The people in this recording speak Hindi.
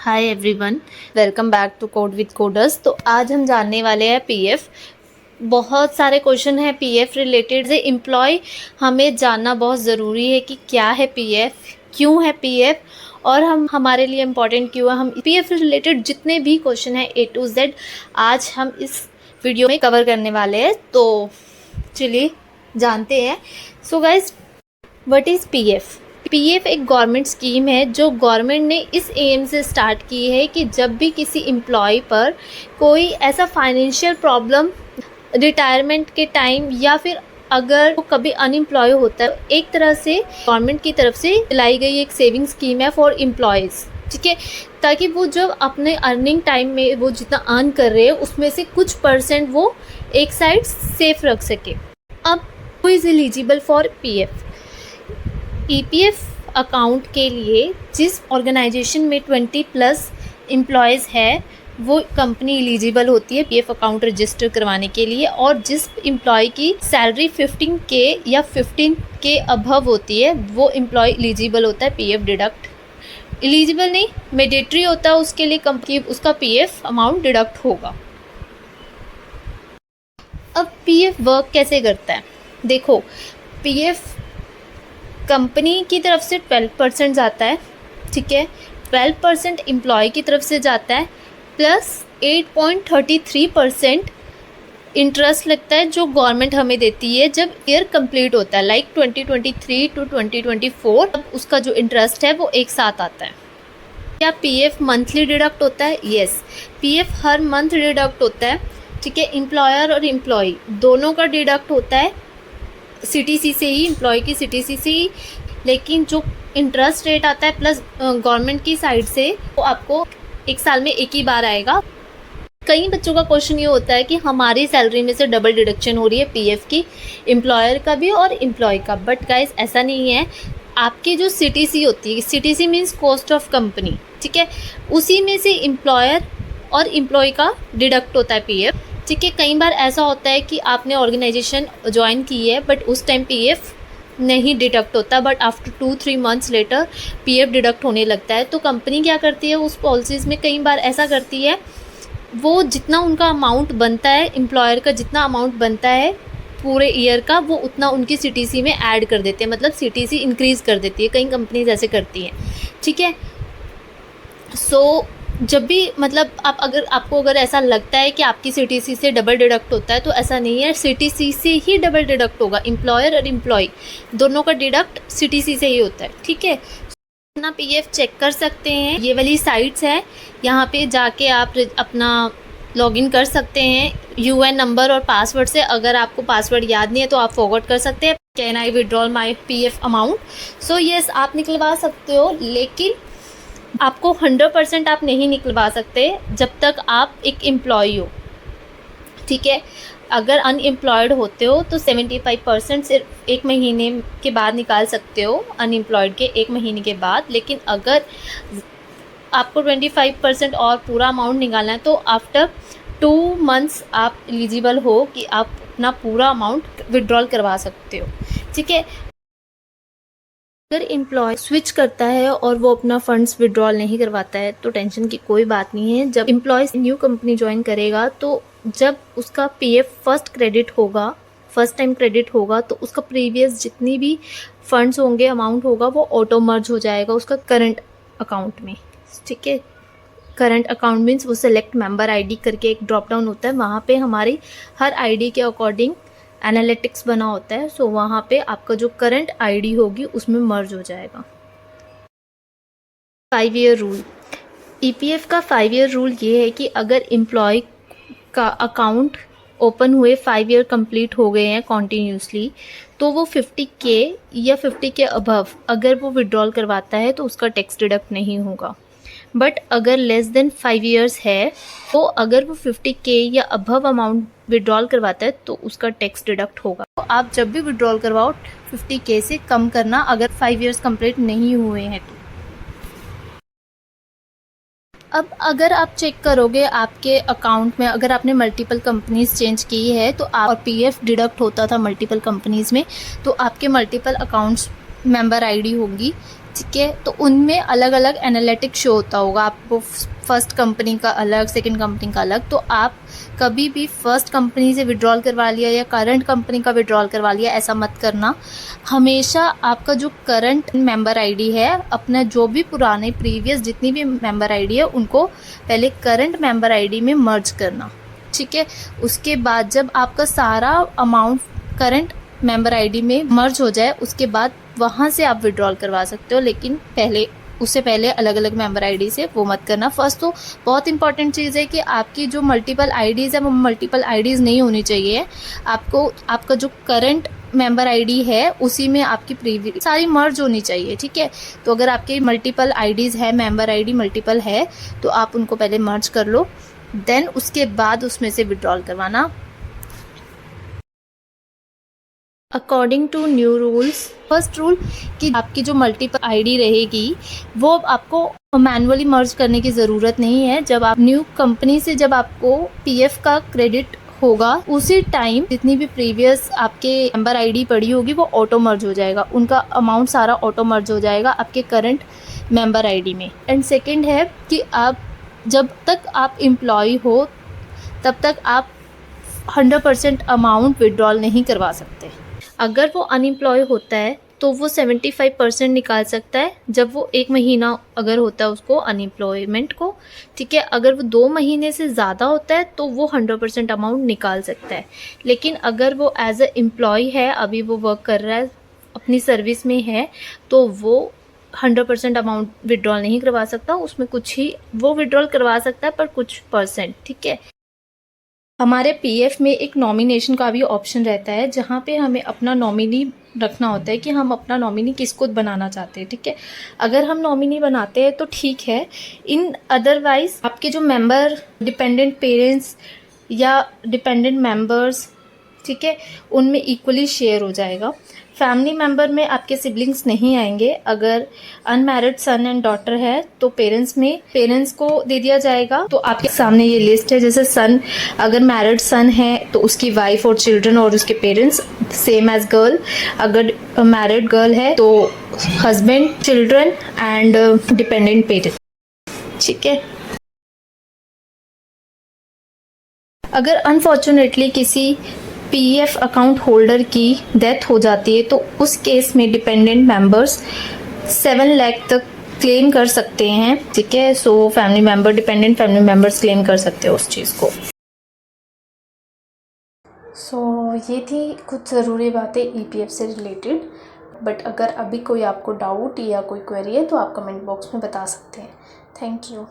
Hi everyone, welcome back to code with coders. तो आज हम जानने वाले हैं पीएफ। बहुत सारे क्वेश्चन हैं पीएफ रिलेटेड से। एम्प्लॉय हमें जानना बहुत ज़रूरी है कि क्या है पीएफ, क्यों है पीएफ और हमारे लिए इम्पॉर्टेंट क्यों है। हम पीएफ रिलेटेड जितने भी क्वेश्चन हैं A to Z आज हम इस वीडियो में कवर करने वाले हैं। तो चलिए जानते हैं। So guys, what is PF? PF एक गवर्नमेंट स्कीम है जो गवर्नमेंट ने इस एम से स्टार्ट की है कि जब भी किसी एम्प्लॉय पर कोई ऐसा फाइनेंशियल प्रॉब्लम रिटायरमेंट के टाइम या फिर अगर वो कभी अनएम्प्लॉय होता है, एक तरह से गवर्नमेंट की तरफ से चलाई गई एक सेविंग स्कीम है फॉर एम्प्लॉयज़, ठीक है, ताकि वो जब अपने अर्निंग टाइम में वो जितना अर्न कर रहे हैं उसमें से कुछ परसेंट वो एक साइड सेफ रख सके। अब who is eligible for PF? EPF account के लिए जिस ऑर्गेनाइजेशन में 20+ एम्प्लॉयज़ है वो कंपनी एलिजिबल होती है पीएफ अकाउंट रजिस्टर करवाने के लिए। और जिस एम्प्लॉय की सैलरी 15K या 15K अबव होती है वो एम्प्लॉय एलिजिबल होता है पीएफ डिडक्ट। एलिजिबल नहीं, मैंडेटरी होता है उसके लिए कंपनी उसका पीएफ अमाउंट डिडक्ट होगा। अब पीएफ वर्क कैसे करता है? देखो, पीएफ कंपनी की तरफ से 12% जाता है, ठीक है, 12% एम्प्लॉय की तरफ से जाता है, प्लस 8.33% इंटरेस्ट लगता है जो गवर्नमेंट हमें देती है जब ईयर कंप्लीट होता है, लाइक 2023 to 2024। अब उसका जो इंटरेस्ट है वो एक साथ आता है। क्या पीएफ मंथली डिडक्ट होता है? यस, पीएफ हर मंथ डिडक्ट होता है, ठीक है। एम्प्लॉयर और एम्प्लॉय दोनों का डिडक्ट होता है सीटीसी से ही, एम्प्लॉय की सीटीसी से ही, लेकिन जो इंटरेस्ट रेट आता है प्लस गवर्नमेंट की साइड से वो आपको एक साल में एक ही बार आएगा। कई बच्चों का क्वेश्चन ये होता है कि हमारी सैलरी में से डबल डिडक्शन हो रही है पीएफ की, एम्प्लॉयर का भी और एम्प्लॉय का। बट गाइस ऐसा नहीं है। आपकी जो सीटीसी होती है, CTC means cost of company, ठीक है, उसी में से एम्प्लॉयर और एम्प्लॉय का डिडक्ट होता है पीएफ, ठीक है। कई बार ऐसा होता है कि आपने ऑर्गेनाइजेशन ज्वाइन की है बट उस टाइम पीएफ नहीं डिडक्ट होता, but after 2-3 months later PF deduct होने लगता है। तो कंपनी क्या करती है उस पॉलिसीज़ में, कई बार ऐसा करती है वो जितना उनका अमाउंट बनता है, एम्प्लॉयर का जितना अमाउंट बनता है पूरे ईयर का, वो उतना उनकी सीटीसी में ऐड कर देते हैं, मतलब सीटीसी इंक्रीज़ कर देती है। कई कंपनीज ऐसे करती हैं, ठीक है। सो जब भी मतलब आपको अगर ऐसा लगता है कि आपकी सीटीसी से डबल डिडक्ट होता है तो ऐसा नहीं है, सीटीसी से ही डबल डिडक्ट होगा। एम्प्लॉयर और एम्प्लॉय दोनों का डिडक्ट सीटीसी से ही होता है, ठीक है। अपना पीएफ चेक कर सकते हैं, ये वाली साइट्स है, यहाँ पे जाके आप अपना लॉगिन कर सकते हैं यूएन नंबर और पासवर्ड से। अगर आपको पासवर्ड याद नहीं है तो आप फॉरवर्ड कर सकते हैं, can I withdrawal my PF amount. So yes, आप निकलवा सकते हो, लेकिन आपको 100% आप नहीं निकलवा सकते जब तक आप एक एम्प्लॉय हो, ठीक है। अगर अनएम्प्लॉयड होते हो तो 75% सिर्फ 1 महीने के बाद निकाल सकते हो, अनएम्प्लॉयड के 1 महीने के बाद। लेकिन अगर आपको 25% और पूरा अमाउंट निकालना है तो आफ्टर 2 मंथ्स आप एलिजिबल हो कि आप अपना पूरा अमाउंट विड्रॉल करवा सकते हो, ठीक है। अगर एम्प्लॉय स्विच करता है और वो अपना फंड्स विड्रॉल नहीं करवाता है तो टेंशन की कोई बात नहीं है। जब एम्प्लॉय न्यू कंपनी ज्वाइन करेगा तो जब उसका पीएफ फर्स्ट टाइम क्रेडिट होगा तो उसका प्रीवियस जितनी भी फंड्स होंगे, अमाउंट होगा, वो ऑटो मर्ज हो जाएगा उसका करंट अकाउंट में, ठीक है। करंट अकाउंट मीन्स वो सेलेक्ट मेंबर आईडी करके एक ड्रॉप डाउन होता है, वहाँ पे हमारी हर आईडी के अकॉर्डिंग एनालिटिक्स बना होता है। सो वहाँ पे आपका जो करंट आईडी होगी उसमें मर्ज हो जाएगा। 5 ईयर रूल, ईपीएफ का 5 ईयर रूल ये है कि अगर एम्प्लॉय का अकाउंट ओपन हुए 5 ईयर कंप्लीट हो गए हैं कॉन्टीन्यूसली तो वो 50K या 50K अबव अगर वो विड्रॉल करवाता है तो उसका टैक्स डिडक्ट नहीं होगा। बट अगर लेस देन 5 ईयर्स है तो अगर वो 50K या अबव अमाउंट विड्रॉल करवाता है तो उसका टैक्स डिडक्ट होगा। तो आप जब भी विड्रॉल करवाओ 50K से कम करना अगर 5 ईयर्स कंप्लीट नहीं हुए हैं तो। अब अगर आप चेक करोगे आपके अकाउंट में, अगर आपने मल्टीपल कंपनीज चेंज की है तो और पीएफ डिडक्ट होता था मल्टीपल कंपनीज में, तो आपके मल्टीपल अकाउंट्स मेंबर आईडी होगी, ठीक है। तो उनमें अलग अलग एनालिटिक शो होता होगा आपको, फर्स्ट कंपनी का अलग, सेकंड कंपनी का अलग। तो आप कभी भी फर्स्ट कंपनी से विड्रॉल करवा लिया या करंट कंपनी का विड्रॉल करवा लिया, ऐसा मत करना। हमेशा आपका जो करंट मेंबर आईडी है, अपना जो भी पुराने प्रीवियस जितनी भी मेंबर आईडी है उनको पहले करंट मेंबर आईडी में मर्ज करना, ठीक है। उसके बाद जब आपका सारा अमाउंट करंट मेंबर आईडी में मर्ज हो जाए, उसके बाद वहाँ से आप विड्रॉल करवा सकते हो, लेकिन उससे पहले अलग अलग मेंबर आईडी से वो मत करना। फर्स्ट तो बहुत इंपॉर्टेंट चीज़ है कि आपकी जो मल्टीपल आईडीज़ है वो मल्टीपल आईडीज़ नहीं होनी चाहिए। आपको आपका जो करंट मेंबर आईडी है उसी में आपकी प्रीवियस सारी मर्ज होनी चाहिए, ठीक है। तो अगर आपके मल्टीपल आईडीज़ है, मेंबर आईडी मल्टीपल है, तो आप उनको पहले मर्ज कर लो, देन उसके बाद उसमें से विड्रॉल करवाना। According to new rules, first rule कि आपकी जो मल्टीपल आईडी रहेगी वो आपको मैनुअली मर्ज करने की ज़रूरत नहीं है। जब आप न्यू कंपनी से जब आपको पीएफ का क्रेडिट होगा, उसी टाइम जितनी भी प्रीवियस आपके मेंबर आईडी पड़ी होगी वो ऑटो मर्ज हो जाएगा, उनका अमाउंट सारा ऑटो मर्ज हो जाएगा आपके करंट मेंबर आईडी में। एंड सेकेंड है कि आप जब तक आप एम्प्लॉय हो तब तक आप 100% अमाउंट विड्रॉल नहीं करवा सकते। अगर वो अनएम्प्लॉय होता है तो वो 75% निकाल सकता है जब वो 1 महीना अगर होता है उसको अनएम्प्लॉयमेंट को, ठीक है। अगर वो 2 महीने से ज़्यादा होता है तो वो 100% अमाउंट निकाल सकता है। लेकिन अगर वो एज अ एम्प्लॉय है, अभी वो वर्क कर रहा है, अपनी सर्विस में है, तो वो 100% अमाउंट विड्रॉल नहीं करवा सकता। उसमें कुछ ही वो विड्रॉल करवा सकता है, पर कुछ परसेंट, ठीक है। हमारे पीएफ में एक नॉमिनेशन का भी ऑप्शन रहता है, जहाँ पे हमें अपना नॉमिनी रखना होता है कि हम अपना नॉमिनी किसको बनाना चाहते हैं, ठीक है। अगर हम नॉमिनी बनाते हैं तो ठीक है, इन अदरवाइज आपके जो मेंबर डिपेंडेंट पेरेंट्स या डिपेंडेंट मेंबर्स, ठीक है, उनमें इक्वली शेयर हो जाएगा। फैमिली मेंबर में आपके सिबलिंग्स नहीं आएंगे। अगर अनमैरिड सन एंड डॉटर है तो पेरेंट्स को दे दिया जाएगा। तो आपके सामने ये लिस्ट है, जैसे सन, अगर मैरिड सन है तो उसकी वाइफ और चिल्ड्रन और उसके पेरेंट्स, सेम एज गर्ल। अगर मैरिड गर्ल है तो husband, children and dependent parents, ठीक है। अगर अनफॉर्चुनेटली किसी पीएफ अकाउंट होल्डर की डेथ हो जाती है तो उस केस में डिपेंडेंट मेंबर्स 7 लाख तक क्लेम कर सकते हैं, ठीक है। सो डिपेंडेंट फैमिली मेंबर्स क्लेम कर सकते हैं उस चीज़ को। सो ये थी कुछ ज़रूरी बातें ईपीएफ से रिलेटेड। बट अगर अभी कोई आपको डाउट या कोई क्वेरी है तो आप कमेंट बॉक्स में बता सकते हैं। Thank you.